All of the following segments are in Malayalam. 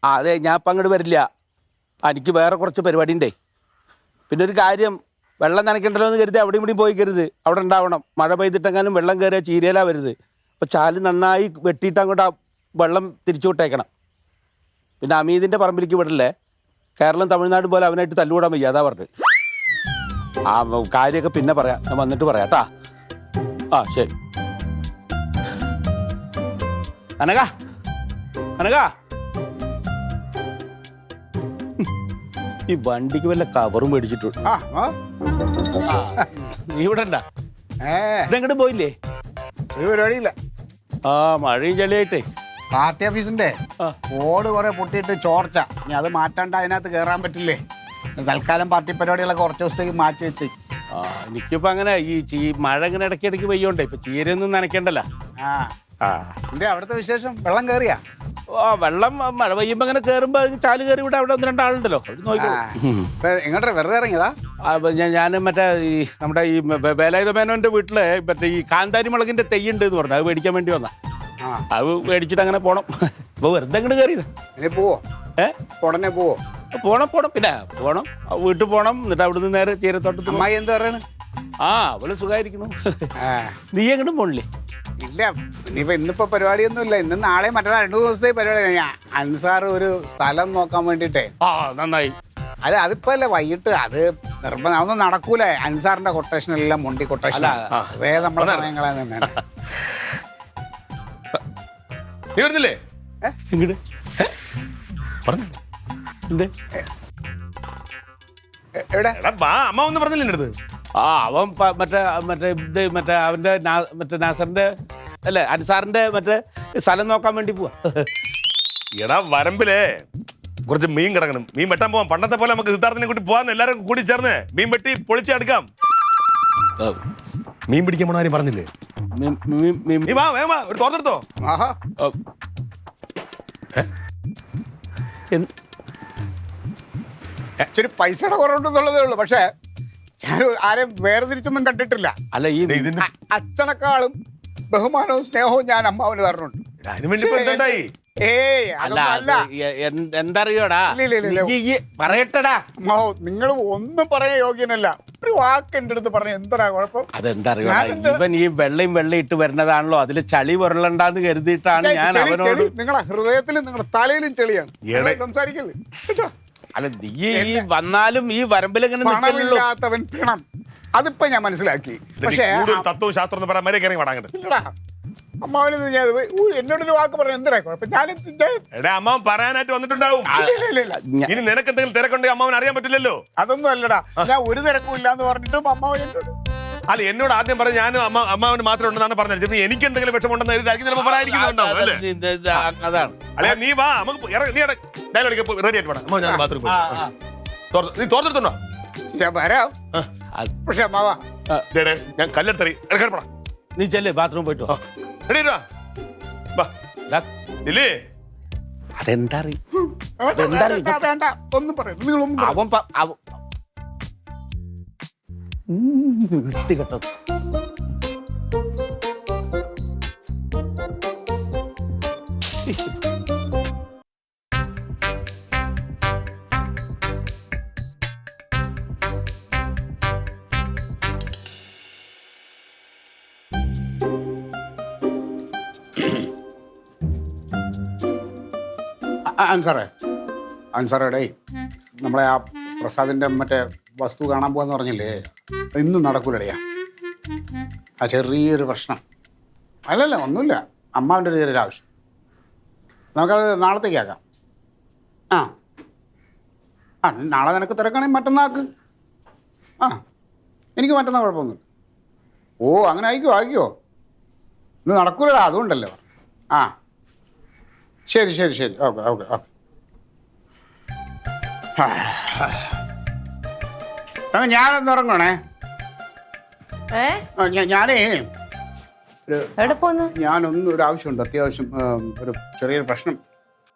അതെ, ഞാൻ ഇപ്പം അങ്ങോട്ട് വരില്ല. എനിക്ക് വേറെ കുറച്ച് പരിപാടി ഉണ്ടേ. പിന്നെ ഒരു കാര്യം, വെള്ളം നനയ്ക്കണ്ടല്ലോ എന്ന് കരുതി അവിടെ ഇവിടെ പോയിക്കരുത്. അവിടെ ഉണ്ടാവണം. മഴ പെയ്തിട്ടെങ്ങാനും വെള്ളം കയറിയാൽ ചീരയിലാ വരുന്നത്. അപ്പോൾ ചാല് നന്നായി വെട്ടിയിട്ട് അങ്ങോട്ട് ആ വെള്ളം തിരിച്ചു വിട്ടേക്കണം. പിന്നെ അമീദിൻ്റെ പറമ്പിലേക്ക് വിടല്ലേ. കേരളം തമിഴ്നാട് പോലെ അവനായിട്ട് തല്ലുകൂടാൻ വയ്യ, അതാ പറഞ്ഞത്. ആ കാര്യമൊക്കെ പിന്നെ പറയാം, ഞാൻ വന്നിട്ട് പറയാം കേട്ടാ. ആ ശരി. അനക അനക, ഈ വണ്ടിക്ക് വല്ല കവറും മേടിച്ചിട്ടുണ്ട്. നീ ഇവിടെ ഉണ്ടാ? ഇതെങ്ങോട്ട് പോയില്ലേ? ഒരു പരിപാടിയില്ല. ആ മഴയും ചളിയായിട്ടേ പാർട്ടി ഓഫീസിന്റെ ഓട് കുറെ പൊട്ടിയിട്ട് ചോർച്ച. ഇനി അത് മാറ്റാണ്ട് അതിനകത്ത് കയറാൻ പറ്റില്ലേ? തൽക്കാലം പാർട്ടി പരിപാടികളൊക്കെ കുറച്ച് ദിവസത്തേക്ക് മാറ്റി വെച്ച്. എനിക്കിപ്പോ അങ്ങനെ ഈ മഴ ഇങ്ങനെ ഇടയ്ക്കിടയ്ക്ക് പെയ്യോണ്ടേ ഇപ്പൊ ചീരയൊന്നും നനയ്ക്കണ്ടല്ലോ. എന്തേ അവിടുത്തെ വിശേഷം? വെള്ളം കയറിയാ? വെള്ളം മഴ പെയ്യുമ്പോ അങ്ങനെ കയറുമ്പോ ചാല് കയറി ഇവിടെ അവിടെ 1-2 ആളുണ്ടല്ലോ. എങ്ങോട്ടാ വെറുതെ ഇറങ്ങിയതാ? ഞാൻ മറ്റേ ഈ നമ്മുടെ ഈ വേലായുധ മേനോന്റെ വീട്ടില് മറ്റേ ഈ കാന്താരി മുളകിന്റെ തെയ്യുണ്ട് എന്ന് പറഞ്ഞു. അത് മേടിക്കാൻ വേണ്ടി വന്നാ. അത് മേടിച്ചിട്ട് അങ്ങനെ പോണം. ഇപ്പൊ വെറുതെ അങ്ങോട്ട് കയറിയത്. പോവോ? ഉടനെ പോവോ? പോണം പിന്നെ പോണം. വീട്ടിൽ പോണം. എന്നിട്ട് അവിടുന്ന് നേരെ ചീരത്തോട്ടത്ത്. അമ്മായി എന്താ പറയണ്? അവള് സുഖമായിരിക്കുന്നു. നീ എങ്ങോട്ടും പോണില്ലേ? ഇല്ല, ഇന്നിപ്പോ പരിപാടിയൊന്നും ഇല്ല. ഇന്ന് നാളെ മറ്റന്നാൾ 2 ദിവസത്തെ പരിപാടി. അൻസാർ ഒരു സ്ഥലം നോക്കാൻ വേണ്ടിട്ടേ. നന്നായി. അല്ല, അതിപ്പോ അല്ലേ വൈകിട്ട്. അത് നിർബന്ധം അതൊന്നും നടക്കൂല. അൻസാറിന്റെ കൊട്ടേഷൻ എല്ലാം മൊണ്ടി കൊട്ടേഷൻ. അതേ നമ്മളെ സമയം കളയാൻ തന്നെയാണ്. നീ വരുന്നില്ലേ? അമ്മ ഒന്നും പറഞ്ഞില്ല എൻ്റെ അടുത്ത്. അവൻ മറ്റേ അവന്റെ മറ്റേ നാസറിന്റെ അല്ലേ അൻസാറിന്റെ മറ്റേ സ്ഥലം നോക്കാൻ വേണ്ടി പോവാ. എടാ വരമ്പിലേ കുറച്ച് മീൻ കിടക്കണം. മീൻ വെട്ടാൻ പോവാം. പണ്ടത്തെ പോലെ നമുക്ക് സിദ്ധാർത്ഥനെ കൂട്ടി പോവാന്ന് എല്ലാരും കൂടി ചേർന്ന് മീൻ വെട്ടി പൊളിച്ചെടുക്കാം. മീൻ പിടിക്കാൻ പോണ ആരും പറഞ്ഞില്ലേ? ഒരു തോർത്തെടുത്തോ. ഇച്ചിരി പൈസയുടെ കുറവുണ്ടെന്നുള്ളതേ ഉള്ളൂ. പക്ഷേ ഞാൻ ആരെയും വേർതിരിച്ചൊന്നും കണ്ടിട്ടില്ല. അല്ല, ഈ അച്ഛനെക്കാളും ബഹുമാനവും സ്നേഹവും ഞാൻ അമ്മാവന് തരണുണ്ട്. എന്തറിയോടാ പറയട്ടടാ. അമ്മാവോ, നിങ്ങൾ ഒന്നും പറയാൻ യോഗ്യനല്ല. ഒരു വാക്ക് എൻ്റെ അടുത്ത് പറഞ്ഞ എന്താ കുഴപ്പം? അതെന്തറിയോ, ഇവൻ ഈ വെള്ളയും ഇട്ട് വരുന്നതാണല്ലോ. അതില് ചളി പൊരളണ്ടാന്ന് കരുതിയിട്ടാണ് ഞാൻ അവനോട്. നിങ്ങളെ ഹൃദയത്തിലും നിങ്ങളുടെ തലയിലും ചെളിയാണ്. സംസാരിക്കല്ലേ? അല്ല, നീ ഈ വന്നാലും ഈ വരമ്പിലെങ്ങനെ പണമില്ലാത്തവൻ പിണം. അതിപ്പോ ഞാൻ മനസ്സിലാക്കി. പക്ഷേ തത്വവും ശാസ്ത്രം അമ്മാവന് എന്നോടൊരു വാക്ക് പറഞ്ഞ എന്തിനാ കുഴപ്പം? അമ്മാവൻ പറയാനായിട്ട് വന്നിട്ടുണ്ടാവും. ഇനി നിനക്ക് എന്തെങ്കിലും തിരക്കുണ്ടെങ്കിൽ അമ്മാവൻ അറിയാൻ പറ്റില്ലല്ലോ. അതൊന്നും അല്ലടാ, ഞാൻ ഒരു തിരക്കും ഇല്ലാന്ന് പറഞ്ഞിട്ടും അമ്മാവൻ എന്നോട്. അല്ല, എന്നോട് ആദ്യം പറഞ്ഞ ഞാൻ അമ്മാവന് മാത്രം ഉണ്ടെന്നാണ് പറഞ്ഞത്. എനിക്ക് എന്തെങ്കിലും വിഷമമുണ്ടെന്ന് അതാണ്. അല്ലെ, നീ വാ, നമുക്ക് റെഡി ആയിട്ട് വേണം. ഞാൻ ബാത്റൂം നീ തോർത്തിട്ടുണ്ടോ? ഞാൻ വരാം. പക്ഷെ അമ്മാവാ, ഞാൻ കല്ലെടുത്തറി എടുക്കാൻ. നീ ചെല്ലേ ബാത്റൂം പോയിട്ട് അതെന്താ വേണ്ട, ഒന്നും പറയുന്നു. നിങ്ങളൊന്നും കേട്ടോ. അൻസാറേ, നമ്മളെ ആ പ്രസാദിന്റെ മറ്റേ വസ്തു കാണാൻ പോവാന്ന് പറഞ്ഞില്ലേ? ഇന്നും നടക്കൂലടയാ. ആ ചെറിയൊരു പ്രശ്നം. അല്ലല്ല, ഒന്നുമില്ല. അമ്മാവിൻ്റെ ഒരു ചെറിയൊരു ആവശ്യം. നമുക്കത് നാളത്തേക്കാക്കാം. നാളെ നിനക്ക് തിരക്കാണെങ്കിൽ മറ്റന്നാൾക്ക്. എനിക്ക് മറ്റന്നാൾ കുഴപ്പമൊന്നുമില്ല. അങ്ങനെ ആയിക്കോ. ഇന്ന് നടക്കൂലടാ, അതുകൊണ്ടല്ലോ. ശരി. ഓക്കെ. ഞാനൊന്ന് ഇറങ്ങണേ. ഞാനേ ഒരു ആവശ്യമുണ്ട്, അത്യാവശ്യം. ഒരു ചെറിയൊരു പ്രശ്നം.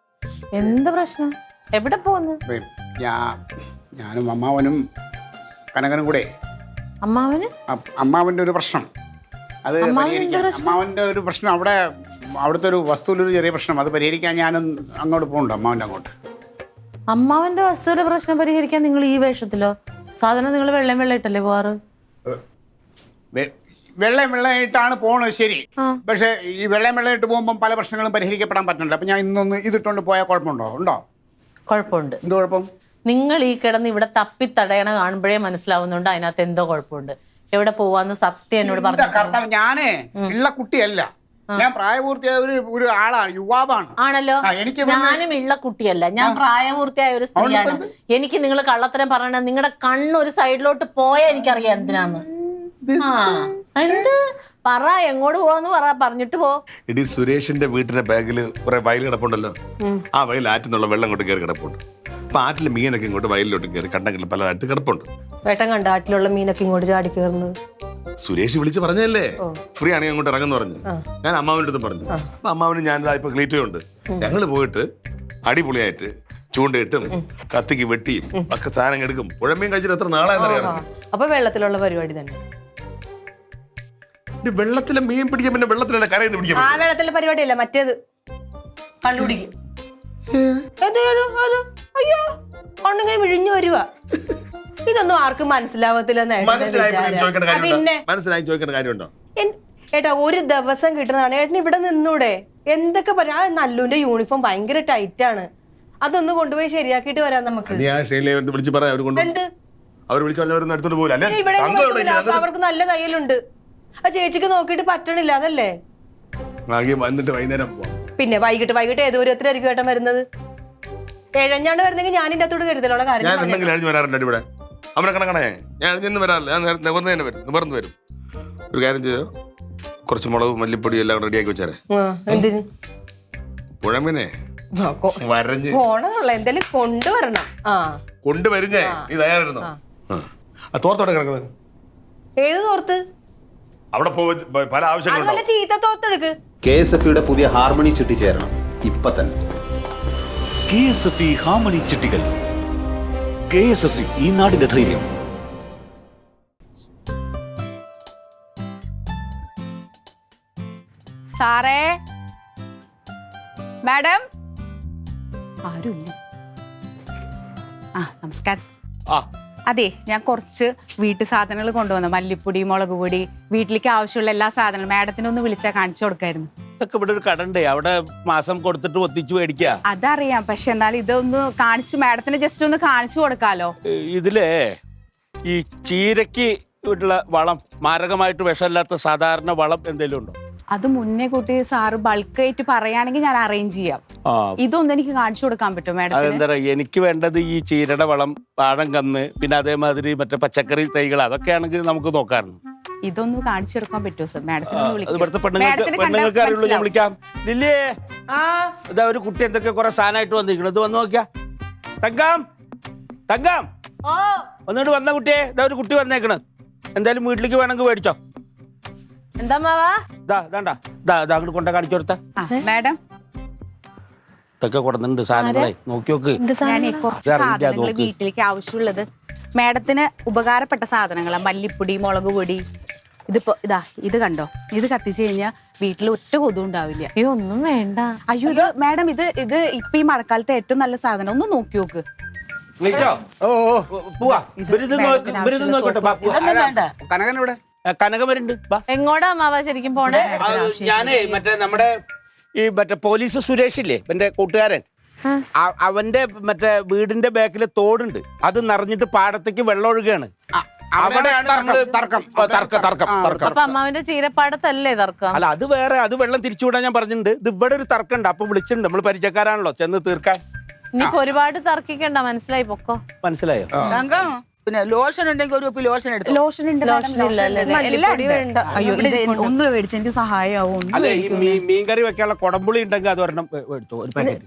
എന്ത് പ്രശ്നം? എവിടെ പോകുന്നു? ഞാനും അമ്മാവനും കനകനും കൂടെ അമ്മാവന് അമ്മാവൻ്റെ ഒരു പ്രശ്നം അത് അമ്മാവൻ്റെ പരിഹരിക്കാൻ പ്രശ്നം? അമ്മാവൻ്റെ ഒരു പ്രശ്നം അവിടുത്തെ ഒരു വസ്തുവിലൊരു ചെറിയ പ്രശ്നം അത് പരിഹരിക്കാൻ ഞാനും അങ്ങോട്ട് പോകുന്നുണ്ട് അമ്മാവൻ്റെ അങ്ങോട്ട്. അമ്മാവന്റെ വസ്തുവിന്റെ പ്രശ്നം പരിഹരിക്കാൻ നിങ്ങൾ ഈ വേഷത്തിലോ? സാധാരണ നിങ്ങൾ വെള്ളം ഇട്ടല്ലേ പോവാറ്? വെള്ളമായിട്ടാണ് പോണത് ശരി, പക്ഷേ ഈ വെള്ളമായിട്ട് പോകുമ്പോൾ പല പ്രശ്നങ്ങളും പരിഹരിക്കപ്പെടാൻ പറ്റുന്നുണ്ട്. അപ്പം ഞാൻ ഇന്നൊന്ന് ഇതിട്ടുകൊണ്ട് പോയാൽ കുഴപ്പമുണ്ടോ? ഉണ്ടോ? കുഴപ്പമുണ്ട്. എന്ത് കുഴപ്പം? നിങ്ങൾ ഈ കിടന്ന് ഇവിടെ തപ്പിത്തടയണ കാണുമ്പോഴേ മനസ്സിലാവുന്നുണ്ട് അതിനകത്ത് എന്തോ കുഴപ്പമുണ്ട്. എവിടെ പോവാന്ന് സത്യം എന്നോട് പറഞ്ഞു. കർത്താവ് ഞാനേ ഉള്ള കുട്ടിയല്ല, ഞാൻ പ്രായപൂർത്തിയായ ഒരു ആളാണ്, യുവാവാണ്. ആണല്ലോ, ഞാനും ഉള്ള കുട്ടിയല്ല, ഞാൻ പ്രായപൂർത്തിയായ ഒരു സ്ത്രീയാണ്. എനിക്ക് നിങ്ങൾ കള്ളത്തരം പറയണ നിങ്ങളുടെ കണ്ണൊരു സൈഡിലോട്ട് പോയാൽ എനിക്കറിയാം എന്തിനാന്ന്. ആ എന്ത് പറ, എങ്ങോട്ട് പോവാന്ന് പറഞ്ഞിട്ട് പോ. ഇടി സുരേഷിന്റെ വീട്ടിന്റെ ബാഗിൽ കുറെ വയൽ കിടപ്പുണ്ടല്ലോ, ആ വയൽ ആറ്റിന്നുള്ള വെള്ളം കൊണ്ട് കയറി കിടപ്പുണ്ട്. അപ്പൊ ആറ്റിലെ മീനൊക്കെ ഇങ്ങോട്ട് വയലിലോട്ട് കയറി കണ്ടെങ്കിൽ പലതായിട്ട് കിടപ്പുണ്ട്. വേട്ടം കണ്ട ആറ്റിലുള്ള മീനൊക്കെ ഇങ്ങോട്ട് ചാടി കയറുന്നത് സുരേഷ് വിളിച്ച് പറഞ്ഞല്ലേ ഫ്രീ ആണെങ്കിൽ അങ്ങോട്ട് ഇറങ്ങുന്നു പറഞ്ഞു. ഞാൻ അമ്മാവൻ്റെ അടുത്ത് പറഞ്ഞു. അപ്പൊ അമ്മാവന് ഞാൻ ഇപ്പൊ ക്ലീറ്റോ ഉണ്ട്, ഞങ്ങള് പോയിട്ട് അടിപൊളിയായിട്ട് ചൂണ്ടയിട്ടും കത്തിക്ക് വെട്ടിയും ഒക്കെ സാധനം എടുക്കും. പുഴമീൻ കഴിച്ചിട്ട് എത്ര നാളായെന്നറിയാം. അപ്പൊ വെള്ളത്തിലുള്ള പരിപാടി തന്നെ. വെള്ളത്തിലെ മീൻ പിടിക്കാൻ പിന്നെ വെള്ളത്തിലല്ല കരയെന്ന് പിടിക്കാൻ. ആ വെള്ളത്തിലെ പരിപാടിയല്ല, മറ്റേത് കണ്ടുപിടിക്കും. അയ്യോ കണ്ണിങ്ങനെ വിഴിഞ്ഞു വരുവാ. ഇതൊന്നും ആർക്കും മനസ്സിലാവത്തില്ല. പിന്നെ മനസ്സിലായി ചോദിക്കേണ്ട കാര്യമുണ്ടോ? ഏട്ടാ ഒരു ദിവസം കിട്ടുന്നതാണ്. ഏട്ടന് ഇവിടെ നിന്നൂടെ? എന്തൊക്കെ പറയാ, നല്ലുവിന്റെ യൂണിഫോം ഭയങ്കര ടൈറ്റ് ആണ്, അതൊന്ന് കൊണ്ടുപോയി ശരിയാക്കിട്ട് വരാം നമുക്ക്. എന്ത് ഇവിടെ അവർക്ക് നല്ല തയ്യലുണ്ട്, ആ ചേച്ചിക്ക് നോക്കിയിട്ട് പറ്റണില്ല, അതല്ലേ. പിന്നെ വൈകിട്ട് ഏതോരത്തിലായിരിക്കും ഏട്ടൻ വരുന്നത്? എഴഞ്ഞാണ്ട് വരുന്നെങ്കിൽ ഞാൻ ഇതിന്റെ അകത്തോട് കരുതലുള്ള കാര്യം. ഒരു കാര്യം ചെയ്യോ, കുറച്ച് മുളക് മല്ലിപ്പൊടി എല്ലാം റെഡിയാക്കി വെച്ചാരെ. എന്തിന്? പുഴമീനെ വരഞ്ഞ് പോണുള്ള എന്തെങ്കിലും കൊണ്ടുവരണം. കൊണ്ടുവരുന്നേ, നീ തയ്യാറായിരുന്നോ? തോർത്തോടെ കിടക്കുന്നത് ഏത് തോർത്ത്? അവിടെ പല ആവശ്യങ്ങളും. ചീത്ത തോർത്തെടുക്ക്. KSFയുടെ പുതിയ ഹാർമണി ചിട്ടി ചേരണം ഇപ്പൊ തന്നെ. KSFE harmony ചിട്ടികൾ. KSFE ഈ നാടിന്റെ ധൈര്യം. സാറേ, മാഡം, ആരുമില്ല. നമസ്കാരം. അതെ, ഞാൻ കുറച്ച് വീട്ടു സാധനങ്ങൾ കൊണ്ടുവന്നു. മല്ലിപ്പൊടി, മുളക് പൊടി, വീട്ടിലേക്ക് ആവശ്യമുള്ള എല്ലാ സാധനങ്ങളും. മാഡത്തിനൊന്ന് വിളിച്ചാൽ കാണിച്ചു കൊടുക്കായിരുന്നു. ഇതൊക്കെ ഇവിടെ ഒരു കടണ്ടേ, അവിടെ മാസം കൊടുത്തിട്ട് ഒത്തിച്ചു മേടിക്കുക. അതറിയാം, പക്ഷെ എന്നാലും ഇതൊന്ന് കാണിച്ച് മാഡത്തിന് ജസ്റ്റ് ഒന്ന് കാണിച്ചു കൊടുക്കാലോ. ഇതിലേ ഈ ചീരയ്ക്ക് ഉള്ള വളം, മാരകമായിട്ട് വിഷമില്ലാത്ത സാധാരണ വളം എന്തെങ്കിലും ഉണ്ടോ? അത് മുന്നേ കൂട്ടി സാറ് ബൾക്കായിട്ട് പറയുകയാണെങ്കിൽ ഞാൻ അറേഞ്ച് ചെയ്യാം. ഇതൊന്നും എനിക്ക് കാണിച്ചു കൊടുക്കാൻ പറ്റുമോ മാഡം? അതെന്താ, എനിക്ക് വേണ്ടത് ഈ ചീരയുടെ വളം, പാഴം കന്ന്, പിന്നെ അതേമാതിരി മറ്റേ പച്ചക്കറി തൈകൾ, അതൊക്കെ ആണെങ്കിൽ നമുക്ക് നോക്കാറുണ്ട്. ഇതൊന്നും കാണിച്ചെടുക്കാൻ പറ്റുമോ സർ? ഇവിടുത്തെ പെണ്ണുങ്ങൾക്ക് അറിയുള്ളൂ, ഞാൻ വിളിക്കാം. ലില്ലിയേ, ഇതാ ഒരു കുട്ടി എന്തൊക്കെ കുറെ സാധനമായിട്ട് വന്നിരിക്കണം, ഇത് വന്നു നോക്കിയാ. തങ്കം ഒന്നുകൂടി വന്ന കുട്ടിയെ, ഇതാ ഒരു കുട്ടി വന്നേക്കണ്, എന്തായാലും വീട്ടിലേക്ക് വേണമെങ്കിൽ മേടിച്ചോ. എന്താ മാവാ? അങ്ങോട്ട് കൊണ്ട കാണിച്ചു കൊടുത്ത മാഡം ഇതൊക്കെ കൊടുക്കുന്നുണ്ട് സാധനങ്ങളെ, നോക്കി നോക്ക്. കുറച്ച് സാധനങ്ങൾ വീട്ടിലേക്ക് ആവശ്യമുള്ളത്, മാഡത്തിന് ഉപകാരപ്പെട്ട സാധനങ്ങളാ. മല്ലിപ്പൊടി, മുളക് പൊടി. ഇതിപ്പോ ഇത് കണ്ടോ, ഇത് കത്തിച്ചു കഴിഞ്ഞാൽ വീട്ടിൽ ഒറ്റ കൊതും ഉണ്ടാവില്ല. ഇതൊന്നും വേണ്ട. അയ്യോ, ഇത് മാഡം ഇത് ഇപ്പൊ ഈ മഴക്കാലത്തെ ഏറ്റവും നല്ല സാധനം. ഒന്ന് നോക്കി നോക്ക്. കനകം വരുന്നുണ്ട്. എങ്ങോട്ടാ മാവാ ശരിക്കും പോണേ? ഞാനേ മറ്റേ പോലീസ് സുരേഷ് ഇല്ലേ, എന്റെ കൂട്ടുകാരൻ, അവന്റെ വീടിന്റെ ബാക്കില് തോടുണ്ട്, അത് നിറഞ്ഞിട്ട് പാടത്തേക്ക് വെള്ളം ഒഴുകുകയാണ്. അവിടെയാണ് അപ്പൊ അമ്മാവിന്റെ ചീരപ്പാടത്തല്ലേ തർക്കം? അല്ല, അത് വേറെ, അത് വെള്ളം തിരിച്ചുവിടാൻ ഞാൻ പറഞ്ഞിട്ടുണ്ട്. ഇത് ഇവിടെ ഒരു തർക്കമുണ്ട്, അപ്പൊ വിളിച്ചിട്ടുണ്ട്, നമ്മൾ പരിചയക്കാരാണല്ലോ, ചെന്ന് തീർക്കാൻ. ഇനിയിപ്പോ ഒരുപാട് തർക്കിക്കണ്ട, മനസ്സിലായി, പൊക്കോ. മനസ്സിലായോ? പിന്നെ ലോഷൻ ഉണ്ടെങ്കിൽ ഒരു ലോഷൻ എടുത്തു. ലോഷൻ അയ്യോ, ഒന്ന് മേടിച്ച് എനിക്ക് സഹായമാവും. അല്ലെ, ഈ മീൻകറി വെക്കാനുള്ള കൊടംപുളി ഉണ്ടെങ്കിൽ അത് ഒരെണ്ണം എടുത്തു.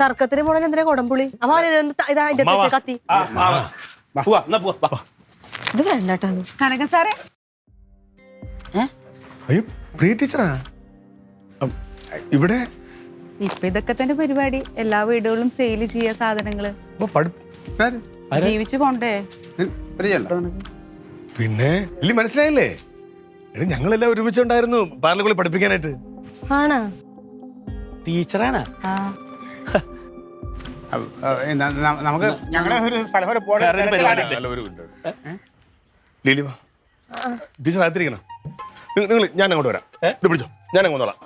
തർക്കത്തിന് പോണ എന്തിനാ കൊടംപുളി? കത്തി ഇത് വേണ്ട. കനക സാറേ, അയ്യോ പ്രിയ ടീച്ചറാ, ഇവിടെ ഇപ്പൊ ഇതൊക്കെ തന്നെ പരിപാടി. എല്ലാ വീടുകളും സെയിൽ ചെയ്യാ സാധനങ്ങള്. ജീവിച്ചു പോണ്ടേ? പിന്നെ ഇല്ല മനസ്സിലായില്ലേ? എടി ഞങ്ങളെല്ലാം ഒരുമിച്ചുണ്ടായിരുന്നു പാർലക്കുളി പഠിപ്പിക്കാനായിട്ട്. ആണോ? ടീച്ചറാണ്. നമുക്ക് ഞങ്ങളെ ഒരു സ്ഥലം വരെ പോകണം. ലീലിമ ടീച്ചർ അകത്തിരിക്കണം. നിങ്ങൾ ഞാൻ അങ്ങോട്ട് വരാം. ഇത് പിടിച്ചോ, ഞാൻ അങ്ങ് വന്നോളാം.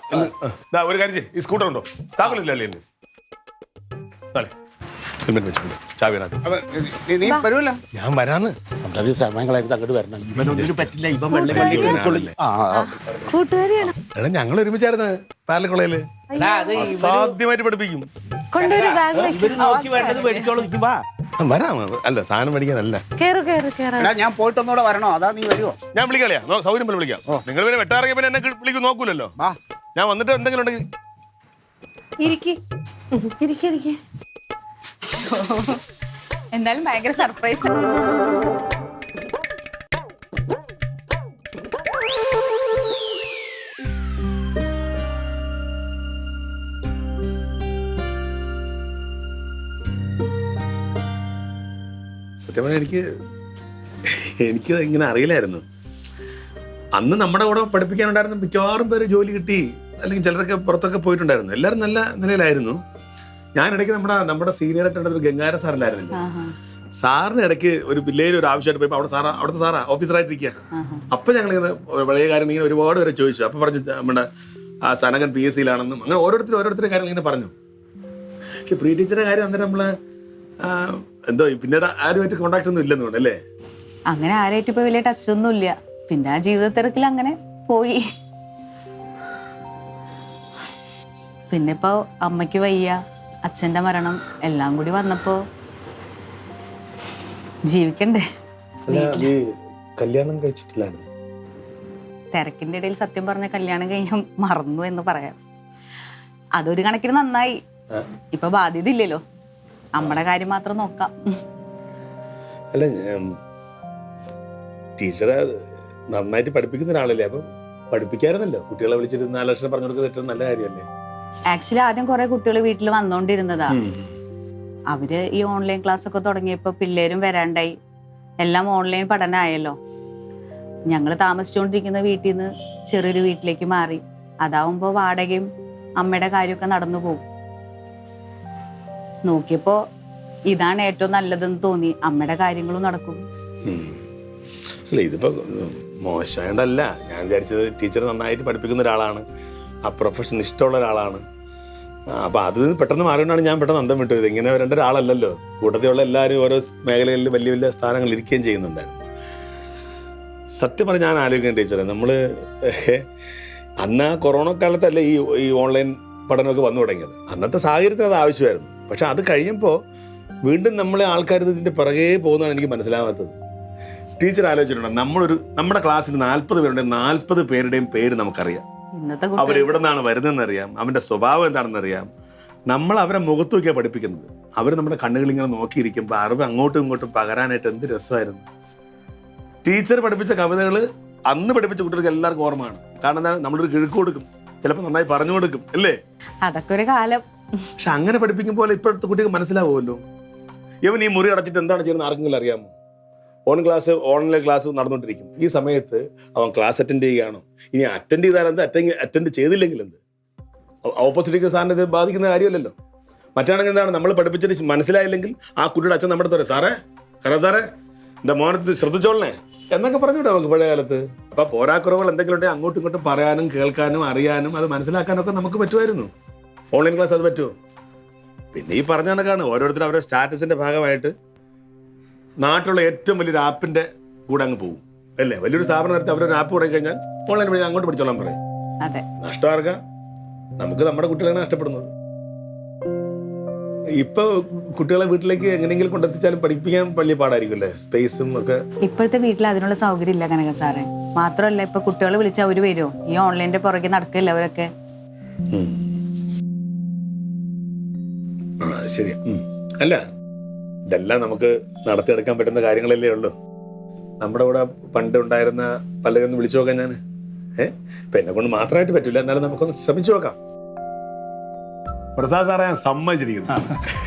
ഒരു കാര്യം ചെയ്യ്, ഈ സ്കൂട്ടർ ഉണ്ടോ? താക്കോലില്ലേ എൻ്റെ? നാളെ ഹെൽമെറ്റ് വെച്ചിട്ടുണ്ട്, ചാവി അതിനകത്ത്. നീ വരുമല്ലോ. ഞാൻ വരാന്ന്. സമയങ്ങളായിട്ട് അങ്ങോട്ട് വരണം. ഇവനൊന്നും പറ്റില്ല. ഇവൻ വെള്ളം കൂട്ടുകാരിയാണ്. എടാ ഞങ്ങൾ ഒരുമിച്ചായിരുന്നു പാർലക്കുളയില്. അസാധ്യമായിട്ട് പഠിപ്പിക്കും. കൊണ്ടൊരു ബാഗ് നോക്കി വേണ്ടത് മേടിച്ചോളൂ. വാ വരാം. അല്ല സാധനം മേടിക്കാനല്ല. ഞാൻ പോയിട്ടൊന്നുകൂടെ വരണോ? അതാ നീ വരുമോ? ഞാൻ വിളിക്കാളിയാ, സൗകര്യം പോലെ വിളിക്കാം. നിങ്ങൾ പിന്നെ വെട്ടാറങ്ങിയ പിന്നെ എന്നെ വിളിക്കും നോക്കൂലല്ലോ. ഞാൻ വന്നിട്ട് എന്തെങ്കിലും ഉണ്ടെങ്കിൽ എന്തായാലും ഭയങ്കര സർപ്രൈസ്. സത്യം പറഞ്ഞാൽ എനിക്ക് ഇങ്ങനെ അറിയില്ലായിരുന്നു. അന്ന് നമ്മുടെ കൂടെ പഠിപ്പിക്കാനുണ്ടായിരുന്ന മിക്കവാറും പേര് ജോലി കിട്ടി, അല്ലെങ്കിൽ ചിലരൊക്കെ പുറത്തൊക്കെ പോയിട്ടുണ്ടായിരുന്നു. എല്ലാവരും നല്ല നിലയിലായിരുന്നു. ഞാൻ ഇടയ്ക്ക് നമ്മുടെ സീനിയർ ആയിട്ടുള്ള ഒരു ഗംഗാര സാറിലായിരുന്നില്ല, സാറിന് ഇടയ്ക്ക് ഒരു വില്ലേജ് ഒരു ആവശ്യമായിട്ട് പോയപ്പോൾ അവിടുത്തെ സാറാ ഓഫീസറായിട്ടിരിക്കുക. അപ്പൊ ഞങ്ങൾ ഇങ്ങനെ പഴയ കാര്യം ഇങ്ങനെ ഒരുപാട് പേരെ ചോദിച്ചു. അപ്പൊ പറഞ്ഞു നമ്മുടെ സനകൻ PSCയിലാണെന്നും അങ്ങനെ ഓരോരുത്തരുടെ കാര്യങ്ങൾ ഇങ്ങനെ പറഞ്ഞു. പക്ഷെ പ്രീ ടീച്ചറുടെ കാര്യം അന്നേരം നമ്മള് എന്തോ പിന്നീട് ആരുമായിട്ട് കോണ്ടാക്ട് ഒന്നും ഇല്ലെന്ന് തോന്നുന്നു അല്ലേ? അങ്ങനെ ആരായിട്ട് ഇപ്പൊ വലിയ ടച്ച് ഒന്നും ഇല്ല. പിന്നെ ആ ജീവിത തിരക്കിൽ അങ്ങനെ പോയി. പിന്നെ ഇപ്പൊ അമ്മയ്ക്ക് വയ്യ, അച്ഛന്റെ മരണം എല്ലാം കൂടി വന്നപ്പോ ജീവിക്കണ്ടേ. കല്യാണം കഴിച്ചിട്ടില്ലാണ്. തിരക്കിന്റെ ഇടയിൽ സത്യം പറഞ്ഞ കല്യാണം കഴിഞ്ഞ മറന്നു എന്ന് പറയാം. അതൊരു കണക്കിന് നന്നായി. ഇപ്പൊ ബാധ്യത ഇല്ലല്ലോ, നമ്മുടെ കാര്യം മാത്രം നോക്കാം. അല്ല ടീച്ചറെ നന്നായിട്ട് പഠിപ്പിക്കുന്ന ഒരാളല്ലേ, അപ്പൊ പഠിപ്പിക്കാറുന്നല്ലോ. കുട്ടികളെ വിളിച്ചിട്ട് 4 ലക്ഷം പറഞ്ഞു കൊടുക്കുന്നത് ഏറ്റവും നല്ല കാര്യമല്ലേ? ആക്ച്വലി ആദ്യം കുറെ കുട്ടികൾ വീട്ടിൽ വന്നോണ്ടിരുന്നതാ. അവര് ഈ ഓൺലൈൻ ക്ലാസ് ഒക്കെ തുടങ്ങിയപ്പോ പിള്ളേരും വരാണ്ടായി, എല്ലാം ഓൺലൈൻ പഠനമായല്ലോ. ഞങ്ങൾ താമസിച്ചുകൊണ്ടിരിക്കുന്ന വീട്ടിൽ നിന്ന് ചെറിയൊരു വീട്ടിലേക്ക് മാറി. അതാവുമ്പോ വാടകയും അമ്മയുടെ കാര്യമൊക്കെ നടന്നു പോകും. നോക്കിയപ്പോ ഇതാണ് ഏറ്റവും നല്ലതെന്ന് തോന്നി. അമ്മയുടെ കാര്യങ്ങളും നടക്കും. അല്ല ഇതിപ്പോ മോശമായതല്ല, ഞാൻ വിചാരിച്ചത് ടീച്ചർ നന്നായിട്ട് പഠിപ്പിക്കുന്ന ഒരാളാണ്, ആ പ്രൊഫഷൻ ഇഷ്ടമുള്ള ഒരാളാണ്. അപ്പൊ അത് പെട്ടെന്ന് മാറിയോണ്ടാണ് ഞാൻ പെട്ടെന്ന് അന്തം വിട്ടത്. ഇങ്ങനെ വരേണ്ട ഒരാളല്ലല്ലോ. കൂട്ടത്തിലുള്ള എല്ലാവരും ഓരോ മേഖലകളിൽ വലിയ വലിയ സ്ഥാനങ്ങളിൽ ഇരിക്കുകയും ചെയ്യുന്നുണ്ടായിരുന്നു. സത്യം പറഞ്ഞ് ഞാൻ ആലോചിക്കുന്ന ടീച്ചറെ, നമ്മള് അന്ന് ആ കൊറോണ കാലത്തല്ലേ ഈ ഓൺലൈൻ പഠനമൊക്കെ വന്നു തുടങ്ങിയത്. അന്നത്തെ സാഹചര്യത്തിന് അത് ആവശ്യമായിരുന്നു. പക്ഷെ അത് കഴിയുമ്പോൾ വീണ്ടും നമ്മളെ ആൾക്കാർ ഇതിന്റെ പിറകെ പോകുന്നതാണ് എനിക്ക് മനസ്സിലാവാത്തത്. ടീച്ചർ ആലോചിച്ചിട്ടുണ്ടോ, നമ്മുടെ ക്ലാസ്സിൽ 40 പേരുണ്ടെങ്കിൽ 40 പേരുടെയും പേര് നമുക്കറിയാം. അവരെവിടെ നിന്നാണ് വരുന്നതെന്ന് അറിയാം, അവന്റെ സ്വഭാവം എന്താണെന്ന് അറിയാം. നമ്മൾ അവരെ മുഖത്ത് നോക്കിയാണ് പഠിപ്പിക്കുന്നത്. അവർ നമ്മുടെ കണ്ണുകളിങ്ങനെ നോക്കിയിരിക്കുമ്പോൾ അറിവ് അങ്ങോട്ടും ഇങ്ങോട്ടും പകരാനായിട്ട് എന്ത് രസമായിരുന്നു. ടീച്ചർ പഠിപ്പിച്ച കവിതകൾ അന്ന് പഠിപ്പിച്ച കുട്ടികൾക്ക് എല്ലാവർക്കും ഓർമ്മയാണ്. കാരണം എന്താണ്, നമ്മളൊരു കിഴക്ക് കൊടുക്കും, ചിലപ്പോൾ നന്നായി പറഞ്ഞു കൊടുക്കും അല്ലേ? അതൊക്കെ ഒരു കാലം. പക്ഷെ അങ്ങനെ പഠിപ്പിക്കുമ്പോൾ ഇപ്പോഴത്തെ കുട്ടികൾക്ക് മനസ്സിലാവുമല്ലോ. ഇവൻ ഈ മുറി അടച്ചിട്ട് എന്താണ് ചെയ്യുന്നത് ആർക്കെങ്കിലും അറിയാമോ? ഓൺലൈൻ ക്ലാസ് നടന്നുകൊണ്ടിരിക്കും. ഈ സമയത്ത് അവൻ ക്ലാസ് അറ്റൻഡ് ചെയ്യുകയാണോ? ഇനി അറ്റൻഡ് ചെയ്താൽ എന്ത്, അറ്റൻഡ് ചെയ്തില്ലെങ്കിൽ എന്ത്? ഓപ്പോസിറ്റ് സാറിന് ഇത് ബാധിക്കുന്ന കാര്യമല്ലല്ലോ. മറ്റാണെങ്കിൽ എന്താണ്, നമ്മൾ പഠിപ്പിച്ചിട്ട് മനസ്സിലായില്ലെങ്കിൽ ആ കുട്ടിയുടെ അച്ഛൻ നമ്മുടെ അടുത്ത് സാറേ എൻ്റെ മോനത്ത് ശ്രദ്ധിച്ചോളണേ എന്നൊക്കെ പറഞ്ഞിട്ടോ നമുക്ക് പഴയ കാലത്ത്. അപ്പൊ പോരാക്കുറവുകൾ എന്തെങ്കിലും ഉണ്ടെങ്കിൽ അങ്ങോട്ടും ഇങ്ങോട്ടും പറയാനും കേൾക്കാനും അറിയാനും അത് മനസ്സിലാക്കാനും ഒക്കെ നമുക്ക് പറ്റുമായിരുന്നു. ഓൺലൈൻ ക്ലാസ് അത് പറ്റുമോ? പിന്നെ ഈ പറഞ്ഞ കണക്കാണ്, ഓരോരുത്തരും അവരുടെ സ്റ്റാറ്റസിന്റെ ഭാഗമായിട്ട് നാട്ടിലുള്ള ഏറ്റവും വലിയൊരു ആപ്പിന്റെ കൂടെ അങ്ങ് പോകും അല്ലേ? വലിയൊരു സ്ഥാപനം നടത്തി അവരൊരു ആപ്പ് തുടങ്ങി കഴിഞ്ഞാൽ ഓൺലൈൻ വഴി അങ്ങോട്ട് പഠിച്ചോളാൻ പറയും. നഷ്ടമാർക്ക നമുക്ക് നമ്മുടെ കുട്ടികളാണ് നഷ്ടപ്പെടുന്നത്. ഇപ്പൊ കുട്ടികളെ വീട്ടിലേക്ക് എങ്ങനെയെങ്കിലും കൊണ്ടെത്തിച്ചാലും പഠിപ്പിക്കാൻ വലിയ പാടായിരിക്കും അല്ലേ? സ്പേസും ഒക്കെ ഇപ്പോഴത്തെ വീട്ടിൽ അതിനുള്ള സൗകര്യം ഇല്ല കനക സാറേ. മാത്രമല്ല ഇപ്പൊ കുട്ടികളെ വിളിച്ചാൽ അവര് വരുമോ? ഈ ഓൺലൈനിന്റെ പുറകെ നടക്കില്ല അവരൊക്കെ. ശരി. അല്ല ഇതെല്ലാം നമുക്ക് നടത്തിയെടുക്കാൻ പറ്റുന്ന കാര്യങ്ങളല്ലേ ഉള്ളൂ. നമ്മുടെ കൂടെ പണ്ട് ഉണ്ടായിരുന്ന പലരൊന്നും വിളിച്ചു നോക്കാം ഞാൻ. ഇപ്പൊ എന്നെ കൊണ്ട് മാത്രമായിട്ട് പറ്റില്ല, എന്നാലും നമുക്കൊന്ന് ശ്രമിച്ചു നോക്കാം. പ്രസാദ് സാറെ ഞാൻ സമ്മതിച്ചിരിക്കുന്നു.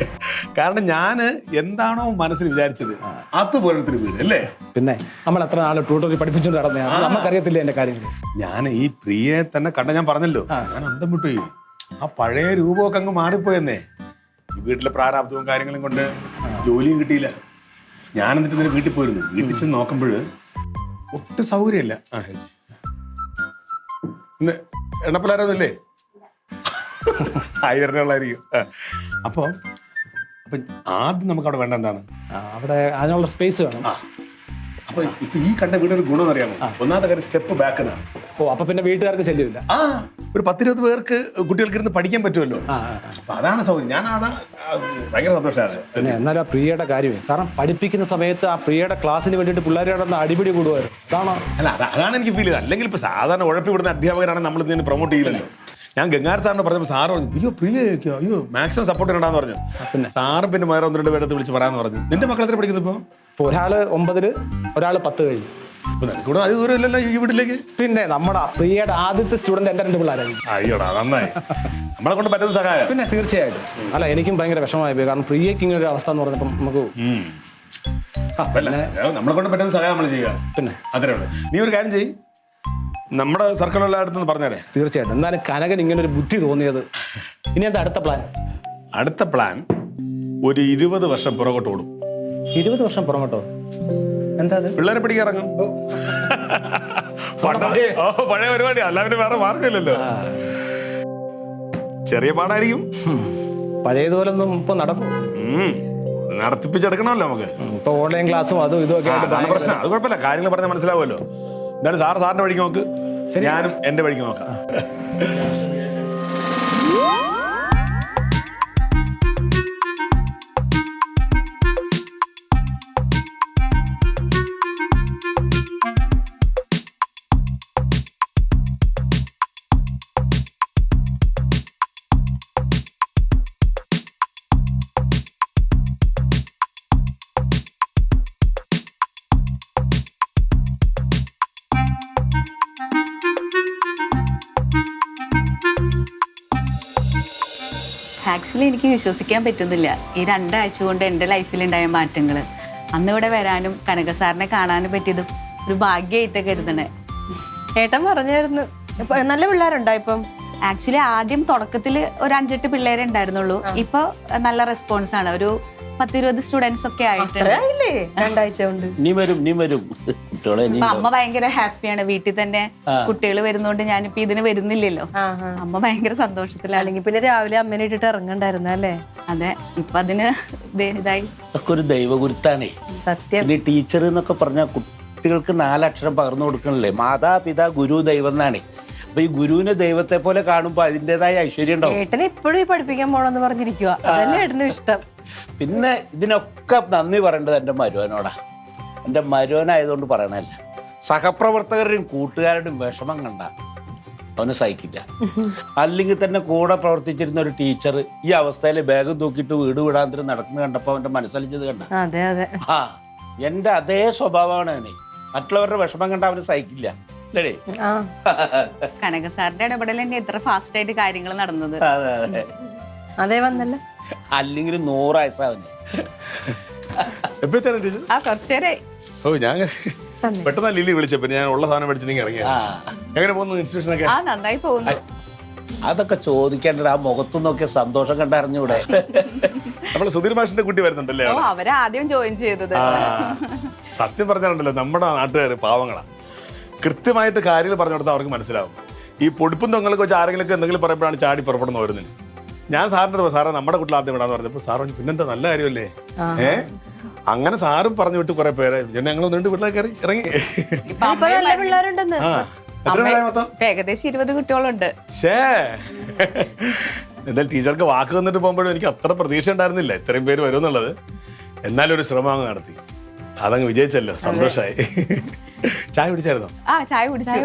കാരണം ഞാൻ എന്താണോ മനസ്സിൽ വിചാരിച്ചത് അതുപോലത്തെ വീട് അല്ലേ? പിന്നെ നമ്മൾ എത്ര നാൾ ട്യൂട്ടോറിയൽ പഠിപ്പിച്ചുകൊണ്ട് നടന്നേ, നമുക്കറിയത്തില്ല എന്റെ കാര്യങ്ങൾ. ഞാൻ ഈ പ്രിയയെ തന്നെ കണ്ട, ഞാൻ പറഞ്ഞല്ലോ, ഞാൻ അന്തം വിട്ടു. ആ പഴയ രൂപമൊക്കെ അങ്ങ് മാറിപ്പോയെന്നേ. ഈ വീട്ടിലെ പ്രാരാബ്ദവും കാര്യങ്ങളും കൊണ്ട് ജോലിയും കിട്ടിയില്ല. ഞാൻ എന്നിട്ട് ഇന്നലെ വീട്ടിൽ പോയിരുന്നു. വീട്ടിൽ ചെന്ന് നോക്കുമ്പോൾ ഒട്ടും സൗകര്യമില്ല. പിന്നെ എണ്ണപ്പലാരൊന്നുമില്ലേ? ആയിരങ്ങളായിരിക്കും. അപ്പൊ ആദ്യം നമുക്ക് അവിടെ വേണ്ട എന്താണ്? അവിടെ അതിനുള്ള സ്പേസ് വേണം. അപ്പൊ ഇപ്പൊ ഈ കണ്ട വീടൊരു ഗുണം അറിയാമോ? ഒന്നാമത്തെ കാര്യം സ്റ്റെപ്പ് ബാക്ക് എന്നാണ്. ഓ, അപ്പൊ പിന്നെ വീട്ടുകാർക്ക് ശല്യമില്ല. ഒരു 10-20 പേർക്ക് കുട്ടികൾക്ക് ഇരുന്ന് പഠിക്കാൻ പറ്റുമല്ലോ. അപ്പൊ അതാണ് സൗകര്യം. ഞാൻ അതാ ഭയങ്കര സന്തോഷമാണ്. പിന്നെ എന്നാലും ആ പ്രിയയുടെ കാര്യമേ, കാരണം പഠിപ്പിക്കുന്ന സമയത്ത് ആ പ്രിയയുടെ ക്ലാസ്സിന് വേണ്ടിയിട്ട് പിള്ളേർ കിടന്ന് അടിപിടി കൂടുമായിരുന്നു. അല്ല, അതാണ് എനിക്ക് ഫീൽ ചെയ്തത്. അല്ലെങ്കിൽ ഇപ്പൊ സാധാരണ ഉഴപ്പി വിടുന്ന അധ്യാപകരാണ് നമ്മൾ ഇതിന് പ്രൊമോട്ട് ചെയ്യില്ലല്ലോ. ഞാൻ ഗംഗാർ സാറിനെ പറഞ്ഞപ്പോൾ സാറ് പറഞ്ഞു, അയ്യോ പ്രിയയ്ക്കോ, അയ്യോ മാക്സിമം സപ്പോർട്ട് ചെയ്യണ്ടാന്ന് പറഞ്ഞു. പിന്നെ സാറും പിന്നെ വേറെ 1-2 പേരത്ത് വിളിച്ച് പറയാന്ന് പറഞ്ഞു. നിന്റെ മക്കൾ എത്ര പഠിക്കുന്നു ഇപ്പൊ? ഒരാള് 9-ല്, ഒരാള് 10 കഴിഞ്ഞു. കൂടെ അത് ദൂരമല്ലല്ലോ ഈ വീട്ടിലേക്ക്. പിന്നെ നമ്മുടെ പ്രിയയുടെ ആദ്യത്തെ സ്റ്റുഡന്റ് എന്റെ 2 പിള്ളേരായിരുന്നു. അയ്യോടാ, നന്നായി. നമ്മളെ കൊണ്ട് പറ്റുന്ന സഹായം. പിന്നെ തീർച്ചയായിട്ടും. അല്ല, എനിക്കും ഭയങ്കര വിഷമമായി പോയി. കാരണം പ്രിയയ്ക്ക് ഇങ്ങനെ ഒരു അവസ്ഥ എന്ന് പറഞ്ഞപ്പോൾ നമുക്ക് നമ്മളെ കൊണ്ട് പറ്റുന്ന സഹായം നമ്മൾ ചെയ്യുക. പിന്നെ അത്രേ ഉള്ളൂ. നീ ഒരു കാര്യം ചെയ്യ്, നമ്മുടെ സർക്കിളുള്ളടുത്തൊന്ന് പറഞ്ഞേരെ. തീർച്ചയായിട്ടും. എന്നാലും കനകൻ ഇങ്ങനെ ഒരു ബുദ്ധി തോന്നിയത്. ഇനി എന്താ അടുത്ത പ്ലാൻ? അടുത്ത പ്ലാൻ ഒരു 20 വർഷം പുറകോട്ട് ഓടും. 20 വർഷം പുറകോട്ടോ? എന്താ പിള്ളേരെ പിടിക്കാറങ്ങും. പഴയ പരിപാടി, അല്ലാതെ വേറെ മാർഗമില്ലല്ലോ. ചെറിയ പാടായിരിക്കും. പഴയതുപോലൊന്നും ഇപ്പൊ നടക്കും. നടത്തിപ്പിച്ചെടുക്കണമല്ലോ നമുക്ക്. ഇപ്പൊ ഓൺലൈൻ ക്ലാസ്സും അതും ഇതും ഒക്കെ ആയിട്ട് പ്രശ്നം. അത് കുഴപ്പമില്ല, കാര്യങ്ങൾ പറഞ്ഞാൽ മനസ്സിലാവുമല്ലോ. എന്തായാലും സാറിന്റെ വഴിക്ക് നോക്ക്, ഞാനും എന്റെ വഴിക്ക് നോക്കാം. ആക്ച്വലി എനിക്ക് വിശ്വസിക്കാൻ പറ്റുന്നില്ല ഈ 2 ആഴ്ച കൊണ്ട് എൻ്റെ ലൈഫിലുണ്ടായ മാറ്റങ്ങൾ. അന്ന് ഇവിടെ വരാനും കനക സാറിനെ കാണാനും പറ്റിയത് ഒരു ഭാഗ്യമായിട്ട് കരുതണേ. ഏട്ടൻ പറഞ്ഞായിരുന്നു. നല്ല പിള്ളേരുണ്ടോ ഇപ്പം? ആക്ച്വലി ആദ്യം തുടക്കത്തിൽ ഒരു 5-8 പിള്ളേരെ ഉണ്ടായിരുന്നുള്ളൂ. ഇപ്പൊ നല്ല റെസ്പോൺസ് ആണ്. ഒരു 10-20 സ്റ്റുഡൻസ് ഒക്കെ ആയിട്ടുണ്ട്. 2 ആഴ്ച കൊണ്ട്. നീ വരും അപ്പൊ അമ്മ ഭയങ്കര ഹാപ്പിയാണ്. വീട്ടിൽ തന്നെ കുട്ടികൾ വരുന്നോണ്ട് ഞാനിപ്പോ ഇതിന് വരുന്നില്ലല്ലോ. അമ്മ ഭയങ്കര സന്തോഷത്തിലാണ്. അല്ലെങ്കിൽ പിന്നെ രാവിലെ അമ്മേനെ ഇട്ടിട്ട് ഇറങ്ങണ്ടായിരുന്നു അല്ലേ? അതെ, ഇപ്പൊ അതിന് ഇതായി. ഒരു ദൈവഗുരുത്താണേ സത്യം. ഈ ടീച്ചർ എന്നൊക്കെ പറഞ്ഞാൽ കുട്ടികൾക്ക് 4 അക്ഷരം പകർന്നു കൊടുക്കണല്ലേ. മാതാപിതാ ഗുരു ദൈവം എന്നാണ്. അപ്പൊ ഈ ഗുരുവിനെ ദൈവത്തെ പോലെ കാണുമ്പോ അതിൻ്റെതായ ഐശ്വര്യം ഉണ്ടാവും. ഏട്ടനെ ഇപ്പോഴും പഠിപ്പിക്കാൻ പോണെന്ന് പറഞ്ഞിരിക്കുക. അതന്നെ ഏട്ടനും ഇഷ്ടം. പിന്നെ ഇതിനൊക്കെ നന്ദി പറയേണ്ടത് എൻ്റെ മരുവനോടാ. എൻ്റെ മരുവനായതുകൊണ്ട് പറയണല്ല. സഹപ്രവർത്തകരുടെയും കൂട്ടുകാരുടെയും വിഷമം കണ്ട അവന് സഹിക്കില്ല. അല്ലെങ്കിൽ തന്നെ കൂടെ പ്രവർത്തിച്ചിരുന്ന ഒരു ടീച്ചർ ഈ അവസ്ഥയിൽ ബാഗ് തൂക്കിയിട്ട് വീട് വിടാന്തരം നടക്കുന്നത് കണ്ടപ്പോൾ അവൻ്റെ മനസ്സലിച്ചത് കണ്ട. അതെ അതെ. എൻ്റെ അതേ സ്വഭാവമാണ് അവനെ. മറ്റുള്ളവരുടെ വിഷമം കണ്ട അവന് സഹിക്കില്ല. കനക സാറിന്റെ ഇടപെടൽ തന്നെ എത്ര ഫാസ്റ്റ് ആയിട്ട് കാര്യങ്ങൾ നടന്നത്. അതേ വന്നല്ലോ. അല്ലെങ്കിൽ 100 വയസ്സാവന്. കുറച്ചേരായി. ഓ, ഞാൻ പെട്ടെന്ന് ലില്ലി വിളിച്ചപ്പോ ഞാൻ ഉള്ള സാധനം മേടിച്ച് നിങ്ങൾ ഇറങ്ങിയ. എങ്ങനെ പോകുന്നു ഇൻസ്റ്റിറ്റ്യൂഷനൊക്കെ? നന്നായി പോകുന്നു. അതൊക്കെ ചോദിക്കേണ്ടത്. ആ മുഖത്തു നോക്കിയ സന്തോഷം കണ്ടറിഞ്ഞൂടെ? നമ്മള് സുധീർ മാഷിന്റെ കുട്ടി വരുന്നുണ്ടല്ലേ? അവരാദ്യം ജോയിൻ ചെയ്തത്. സത്യം പറഞ്ഞാലുണ്ടല്ലോ, നമ്മുടെ നാട്ടുകാർ പാവങ്ങളാ. കൃത്യമായിട്ട് കാര്യങ്ങൾ പറഞ്ഞു കൊടുത്താൽ അവർക്ക് മനസ്സിലാവും. ഈ പൊടിപ്പും തൊങ്ങലൊക്കെ വെച്ച് ആരെങ്കിലും എന്തെങ്കിലും പറയുമ്പോഴാണ് ചാടി പുറപ്പെടുന്ന വരുന്നത്. ഞാൻ സാറിന്റെ സാറേ നമ്മുടെ കുട്ടിൽ ആദ്യം വിടാന്ന് പറഞ്ഞപ്പോൾ സാർ പറഞ്ഞു പിന്നെന്താ നല്ല കാര്യമല്ലേ. അങ്ങനെ സാറും പറഞ്ഞു വിട്ട് കുറെ പേരെ ഞങ്ങൾ 2 വീട്ടിലേക്ക് ഇറങ്ങി. പിള്ളേരുണ്ടെന്ന്. ഏകദേശം 20 കുട്ടികളുണ്ട്. എന്തായാലും ടീച്ചർക്ക് വാക്ക് തന്നിട്ട് പോകുമ്പോഴും എനിക്ക് അത്ര പ്രതീക്ഷ ഉണ്ടായിരുന്നില്ല ഇത്രയും പേര് വരുമെന്നുള്ളത്. എന്നാലും ഒരു ശ്രമം അങ്ങ് നടത്തി. അതങ്ങ് വിജയിച്ചല്ലോ, സന്തോഷമായി. ചായ കുടിച്ചായിരുന്നോ? ചായ കുടിച്ചു.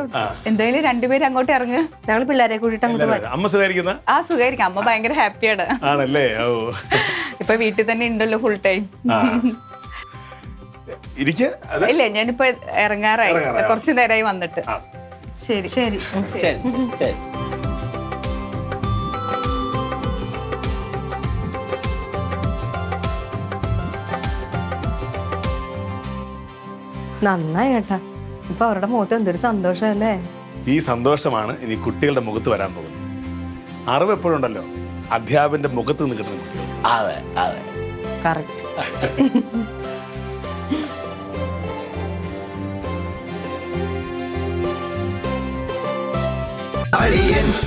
എന്തായാലും 2 പേര് അങ്ങോട്ട് ഇറങ്ങ്. ഞങ്ങൾ പിള്ളേരെ കൂട്ടിട്ട് അമ്മ സുഖായിരിക്കുന്ന? സുഖായിരിക്കും. അമ്മ ഭയങ്കര ഹാപ്പിയാണ്. ആണല്ലേ? ഓ, ഇപ്പൊ വീട്ടിൽ തന്നെ ഉണ്ടല്ലോ ഫുൾ ടൈം. ഇല്ല, ഞാനിപ്പോ ഇറങ്ങാറായി. കുറച്ചു നേരമായി വന്നിട്ട്. ശരി ശരി ശരി. നന്നായി കേട്ടാ. ഇപ്പൊ അവരുടെ മുഖത്ത് എന്തൊരു സന്തോഷമല്ലേ. ഈ സന്തോഷമാണ് ഇനി കുട്ടികളുടെ മുഖത്ത് വരാൻ പോകുന്നത്. അറിവ് എപ്പോഴും ഉണ്ടല്ലോ, അധ്യാപകന്റെ മുഖത്ത് നിന്ന് കിട്ടുന്ന കുട്ടികൾ. അതെ അതെ കറക്റ്റ്. Audience.